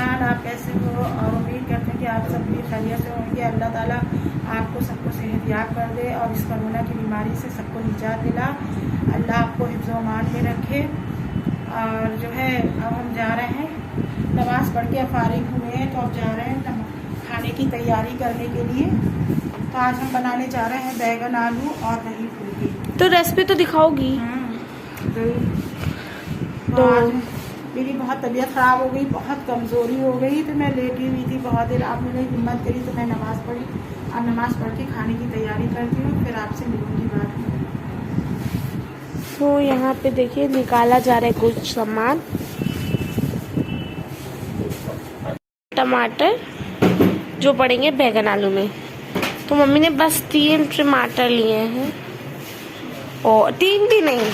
Everyone, आप कैसे हो? और उम्मीद करते हैं कि आप सब भी खैरियत से होंगे। अल्लाह ताला आपको सबको सेहतयाब कर दे और इस कोरोना की बीमारी से सबको निजात दिला। अल्लाह आपको हिफ्ज़-ओ-अमान में रखे। और जो है अब हम जा रहे हैं, नमाज़ पढ़ के अब फारिग हुए हैं, तो अब जा रहे हैं खाने की तैयारी करने के लिए। तो आज हम बनाने जा रहे हैं बैगन आलू और दही फुल्की। तो रेसिपी तो दिखाओगी? तो आज मेरी बहुत तबीयत ख़राब हो गई, बहुत कमज़ोरी हो गई, तो मैं लेटी हुई थी बहुत देर। आप मैंने हिम्मत करी तो मैं नमाज़ पढ़ी। अब नमाज़ पढ़ के खाने की तैयारी करती हूँ, फिर आपसे मिलूंगी बाद में। तो यहाँ पे देखिए निकाला जा रहा है कुछ सामान। टमाटर जो पड़ेंगे बैगन आलू में। तो मम्मी ने बस 3 टमाटर लिए हैं, और 3 भी नहीं।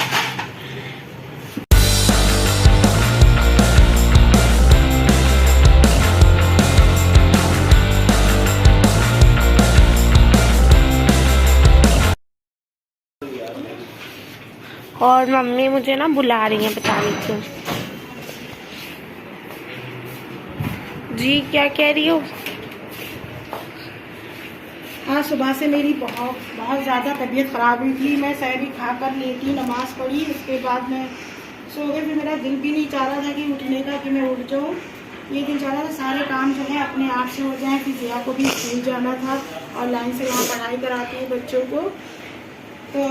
और मम्मी मुझे ना बुला रही है, पता नहीं क्यों। जी क्या कह रही हो? हाँ, सुबह से मेरी बहुत ज़्यादा तबीयत ख़राब हुई थी। मैं सहरी खाकर लेटी, नमाज़ पढ़ी, उसके बाद मैं सो गई। फिर मेरा दिल भी नहीं चाह रहा था कि उठने का, कि मैं उठ जाऊँ। ये दिल चाह रहा था सारे काम जो है अपने आप से हो जाएं। फिर जिया को भी स्कूल जाना था, ऑनलाइन से वहाँ पढ़ाई कराती हूँ बच्चों को। तो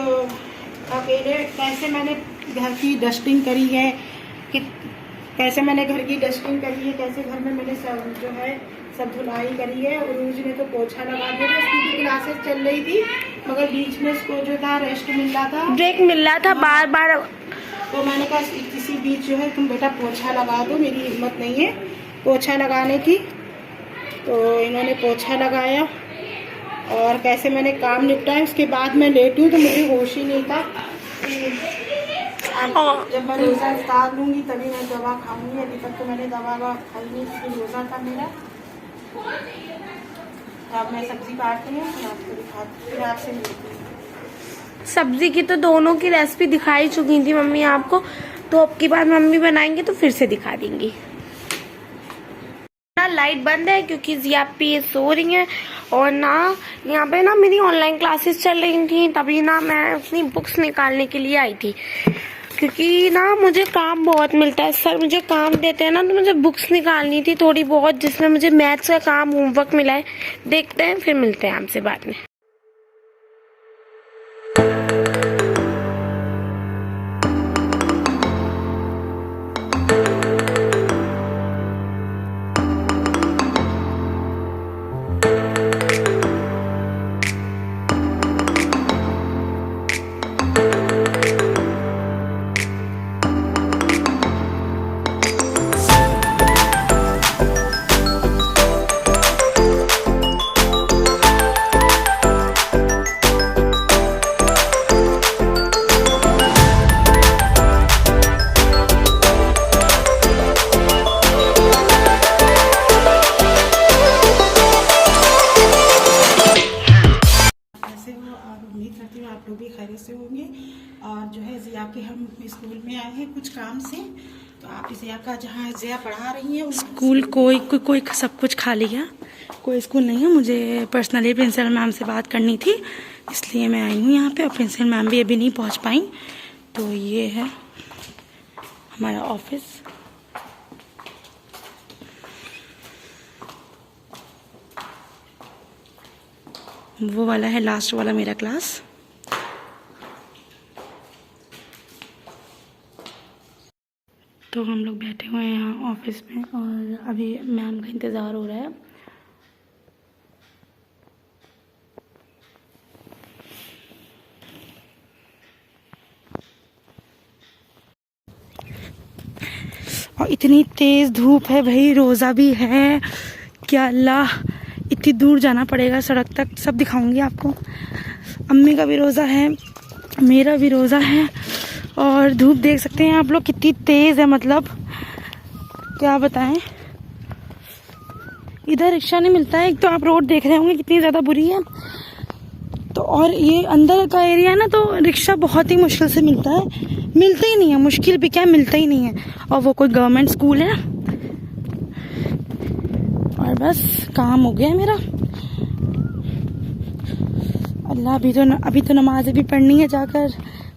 अकेले कैसे मैंने घर की डस्टिंग करी है, कि कैसे मैंने घर की डस्टिंग करी है, कैसे घर में मैंने सब जो है सब धुलाई करी है। उरूज ने तो पोछा लगा दिया था, उसकी भी क्लासेस चल रही थी, मगर बीच में उसको जो था रेस्ट मिल रहा था, ब्रेक मिल रहा था बार बार। तो मैंने कहा किसी बीच जो है तुम बेटा पोछा लगा दो, मेरी हिम्मत नहीं है पोछा लगाने की। तो इन्होंने पोछा लगाया और कैसे मैंने काम निपटाया। उसके बाद मैं लेटी हूँ तो मुझे होश ही नहीं था। जब मैं रोज़ा उतार लूँगी तभी मैं दवा खाऊंगी। अभी तक तो मैंने दवा खाई नहीं, इसलिए रोज़ा था मेरा। तो अब मैं सब्जी काटती हूँ, फिर आपको दिखाती हूँ, फिर आपसे मिलती हूँ। सब्जी की तो दोनों की रेसिपी दिखाई चुकी थी मम्मी आपको, तो अब की बार मम्मी बनाएंगे तो फिर से दिखा देंगी। ना लाइट बंद है क्योंकि जिया पे सो रही है, और ना यहाँ पे ना मेरी ऑनलाइन क्लासेस चल रही थी, तभी ना मैं अपनी बुक्स निकालने के लिए आई थी। क्योंकि ना मुझे काम बहुत मिलता है, सर मुझे काम देते हैं ना, तो मुझे बुक्स निकालनी थी थोड़ी बहुत, जिसमें मुझे मैथ्स का काम होमवर्क मिला है। देखते हैं, फिर मिलते हैं आपसे बाद में। आप लोग भी खैरियत से होंगे। और जो है जिया के हम स्कूल में आए हैं कुछ काम से, तो आप जिया का जहाँ जिया पढ़ा रही हैं स्कूल कोई सब कुछ खा लिया, कोई स्कूल नहीं है। मुझे पर्सनली प्रिंसिपल मैम से बात करनी थी, इसलिए मैं आई हूँ यहाँ पे, और प्रिंसिपल मैम भी अभी नहीं पहुँच पाई। तो ये है हमारा ऑफिस। वो वाला है लास्ट वाला मेरा क्लास। तो हम लोग बैठे हुए हैं यहाँ ऑफिस में, और अभी मैम का इंतज़ार हो रहा है। और इतनी तेज़ धूप है भाई, रोज़ा भी है क्या अल्लाह, इतनी दूर जाना पड़ेगा सड़क तक, सब दिखाऊंगी आपको। अम्मी का भी रोज़ा है, मेरा भी रोज़ा है, और धूप देख सकते हैं आप लोग कितनी तेज़ है, मतलब क्या बताएं। इधर रिक्शा नहीं मिलता है, एक तो आप रोड देख रहे होंगे कितनी ज़्यादा बुरी है, तो और ये अंदर का एरिया है ना, तो रिक्शा बहुत ही मुश्किल से मिलता है, मिलता ही नहीं है, मुश्किल भी क्या मिलता ही नहीं है। और वो कोई गवर्नमेंट स्कूल है ना, बस काम हो गया मेरा। अल्लाह, अभी तो नमाज भी पढ़नी है जाकर,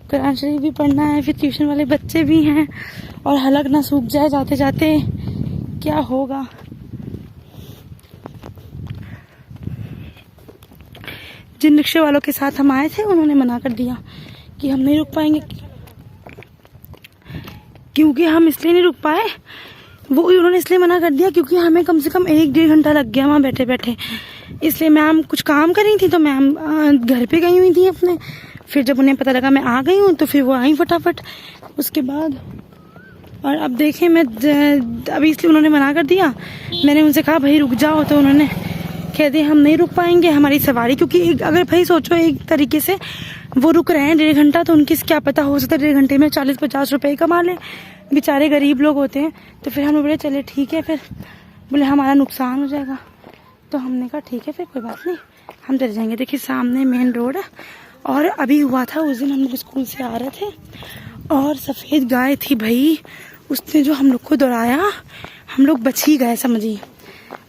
कुरान शरीफ भी पढ़ना है, फिर ट्यूशन वाले बच्चे भी हैं, और हलक ना सूख जाए जाते जाते, क्या होगा। जिन रिक्शे वालों के साथ हम आए थे उन्होंने मना कर दिया कि हम नहीं रुक पाएंगे, क्योंकि हम इसलिए नहीं रुक पाए, वो उन्होंने इसलिए मना कर दिया क्योंकि हमें कम से कम 1-1.5 घंटा लग गया वहाँ बैठे बैठे। इसलिए मैम कुछ काम कर रही थी, तो मैम घर पे गई हुई थी अपने। फिर जब उन्हें पता लगा मैं आ गई हूँ तो फिर वो आई फटाफट उसके बाद। और अब देखें, मैं अभी इसलिए उन्होंने मना कर दिया। मैंने उनसे कहा भाई रुक जाओ, तो उन्होंने कह दिया हम नहीं रुक पाएंगे, हमारी सवारी, क्योंकि अगर भाई सोचो एक तरीके से वो रुक रहे हैं 1.5 घंटा, तो उनकी क्या पता, हो सकता है 1.5 घंटे में 40-50 रुपए कमा ले, बेचारे गरीब लोग होते हैं। तो फिर हम बोले चले ठीक है, फिर बोले हमारा नुकसान हो जाएगा, तो हमने कहा ठीक है फिर कोई बात नहीं, हम चले जाएंगे। देखिए सामने मेन रोड है। और अभी हुआ था उस दिन हम लोग स्कूल से आ रहे थे और सफ़ेद गाय थी भाई, उसने जो हम लोग को दौड़ाया, हम लोग बच ही गए समझिए,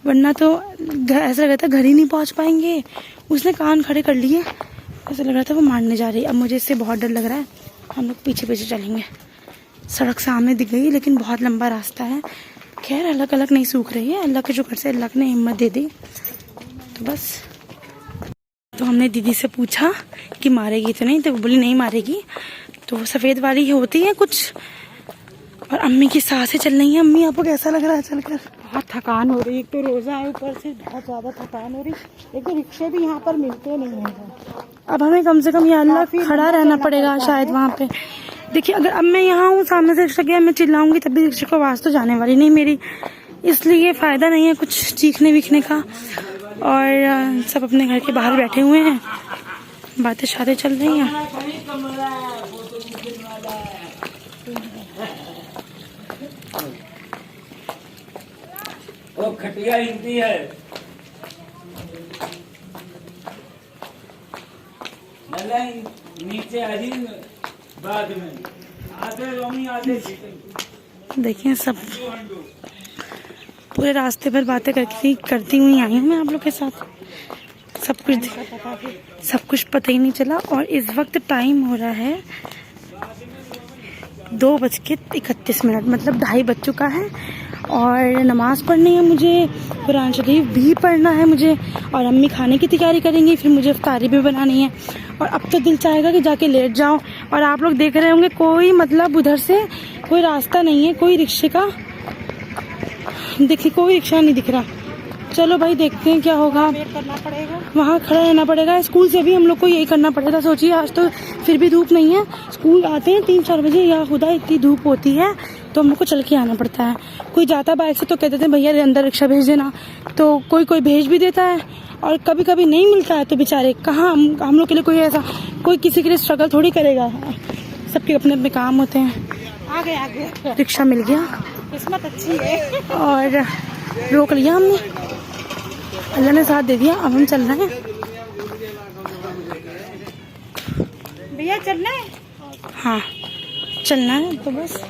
वरना तो ऐसा लग रहा था घर ही नहीं पहुंच पाएंगे। उसने कान खड़े कर लिए, ऐसा लग रहा था वो मारने जा रही है। अब मुझे इससे बहुत डर लग रहा है, हम लोग पीछे पीछे चलेंगे। सड़क सामने दिख गई लेकिन बहुत लंबा रास्ता है। खैर अलग अलग नहीं सूख रही है, अल्लाह के शुक्र से अल्लाह ने हिम्मत दे दी। तो बस, तो हमने दीदी से पूछा कि मारेगी तो नहीं, तो वो बोली नहीं मारेगी। तो वो सफ़ेद वाली होती है कुछ। और अम्मी की सांसें चल रही हैं। अम्मी आपको कैसा लग रहा है चलकर? बहुत थकान हो रही है, एक तो रोज़ा है, ऊपर से बहुत ज़्यादा थकान हो रही है। एक तो रिक्शे भी यहाँ पर मिलते नहीं हैं। अब हमें कम से कम या अल्लाह खड़ा रहना पड़ेगा शायद वहाँ पे। देखिए अगर अब मैं यहाँ हूँ, सामने से रिक्शा गया, मैं चिल्लाऊंगी तब भी रिक्शे को आवाज़ तो जाने वाली नहीं मेरी, इसलिए फ़ायदा नहीं है कुछ चीखने विखने का। और सब अपने घर के बाहर बैठे हुए हैं, बातें शातें चल रही हैं। वो खटिया हिलती है, नीचे आ रही बाद में आधे रोमी आधे। देखिए सब पूरे रास्ते भर बातें करती हुई आई हूँ मैं आप लोग के साथ। सब कुछ पता ही नहीं चला। और इस वक्त टाइम हो रहा है 2:31, मतलब 2:30 बज चुका है। और नमाज़ पढ़नी है मुझे, कुरान शरीफ भी पढ़ना है मुझे, और अम्मी खाने की तैयारी करेंगी, फिर मुझे इफ्तारी भी बनानी है। और अब तो दिल चाहेगा कि जाके लेट जाओ। और आप लोग देख रहे होंगे कोई मतलब उधर से कोई रास्ता नहीं है, कोई रिक्शे का, देखिए कोई रिक्शा नहीं दिख रहा। चलो भाई देखते हैं क्या होगा, करना पड़ेगा, वहाँ खड़ा रहना पड़ेगा। स्कूल से भी हम लोग को यही करना पड़ेगा। सोचिए आज तो फिर भी धूप नहीं है, स्कूल आते हैं 3-4 बजे, या खुदा इतनी धूप होती है तो हम लोग को चल के आना पड़ता है। कोई जाता बाइक से तो कहते थे भैया अंदर रिक्शा भेज देना, तो कोई भेज भी देता है। और कभी कभी नहीं मिलता है तो बेचारे कहाँ, हम लोग के लिए कोई किसी के लिए स्ट्रगल थोड़ी करेगा, सबके अपने अपने काम होते हैं। आगे रिक्शा मिल गया, किस्मत अच्छी है। और रोक लिया हमने, अल्लाह ने साथ दे दिया। अब हम चल रहे हैं। भैया चलना है? हाँ चलना है तो बस।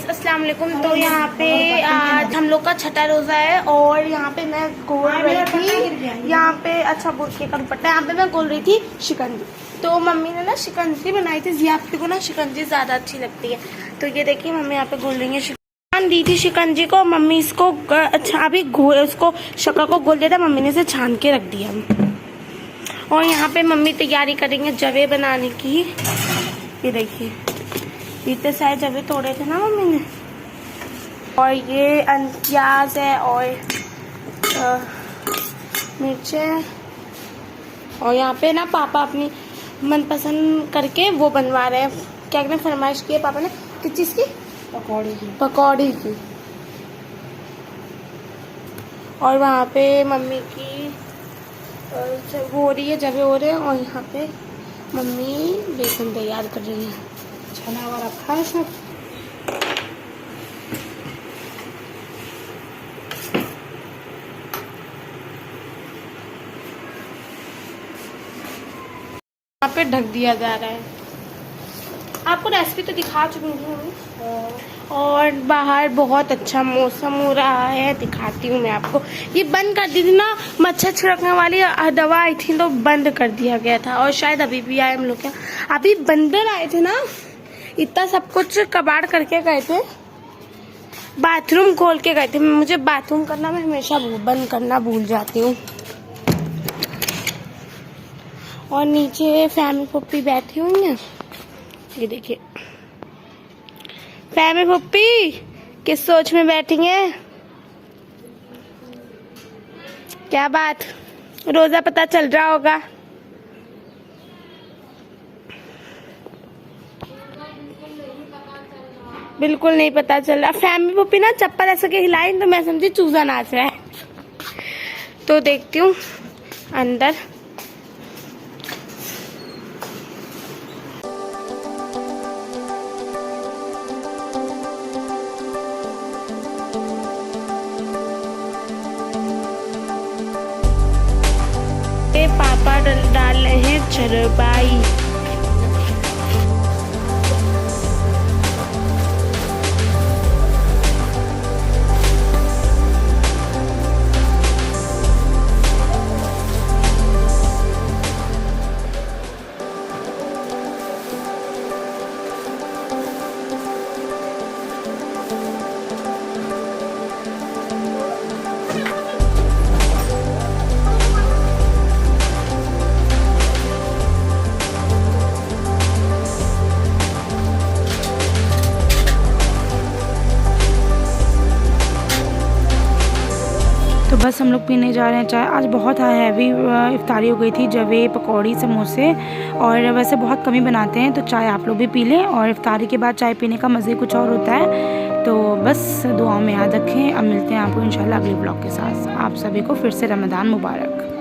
अस्सलाम वालेकुम। तो यहाँ पे आज हम लोग का छठा रोज़ा है और यहाँ पे मैं गोल रही थी, यहाँ पे अच्छा बुरके का दुपट्टा, यहाँ पे मैं गोल रही थी शिकंजी। तो मम्मी ने ना शिकंजी बनाई थी, ज़ियाफ़ी को ना शिकंजी ज़्यादा अच्छी लगती है। तो ये देखिए मम्मी यहाँ पे गोल रही है, छान दी थी शिकंजी को मम्मी, इसको अच्छा अभी उसको शक्कर को गोल दिया था, मम्मी ने इसे छान के रख दिया। और यहाँ पे मम्मी तैयारी करेंगे जवे बनाने की। ये देखिए इतने सारे जवे तोड़े थे ना मम्मी ने। और ये प्याज है और मिर्चें। और यहाँ पे ना पापा अपनी मनपसंद करके वो बनवा रहे हैं, क्या कहते हैं, फरमाइश की है पापा ने, किस चीज़ की? पकौड़ी की। और वहाँ पे मम्मी की वो हो रही है, जगह हो रहे हैं, और यहाँ पे मम्मी बेसन तैयार कर रही है। छना हुआ रखा है सब। यहाँ पे ढक दिया जा रहा है। आपको रेसिपी तो दिखा चुकी हूँ, और बाहर बहुत अच्छा मौसम हो रहा है। दिखाती हूँ मैं आपको। ये बंद कर दी थी ना, मच्छर छिड़कने वाली दवा आई थी तो बंद कर दिया गया था, और शायद अभी भी आए हम लोग क्या, अभी बंदर आए थे ना, इतना सब कुछ कबाड़ करके गए थे, बाथरूम खोल के गए थे। मुझे बाथरूम करना मैं हमेशा बंद करना भूल जाती हूँ। और नीचे फैमिली पप्पी बैठी हुई है, ये देखिए फैमिली पप्पी किस सोच में बैठी है। क्या बात, रोजा पता चल रहा होगा। बिल्कुल नहीं पता चल रहा। फैमिली पप्पी ना चप्पल ऐसे के हिलाई तो मैं समझी चूजा नाच रहा है। तो देखती हूँ अंदर। पापा डाल रहे हैं चरबाई। तो बस हम लोग पीने जा रहे हैं चाय। आज बहुत हैवी इफ्तारी हो गई थी, जवे पकौड़ी समोसे, और वैसे बहुत कम ही बनाते हैं, तो चाय आप लोग भी पी लें। और इफ्तारी के बाद चाय पीने का मज़े कुछ और होता है। तो बस दुआओं में याद रखें। अब मिलते हैं आपको इंशाल्लाह अगले ब्लॉग के साथ। आप सभी को फिर से रमज़ान मुबारक।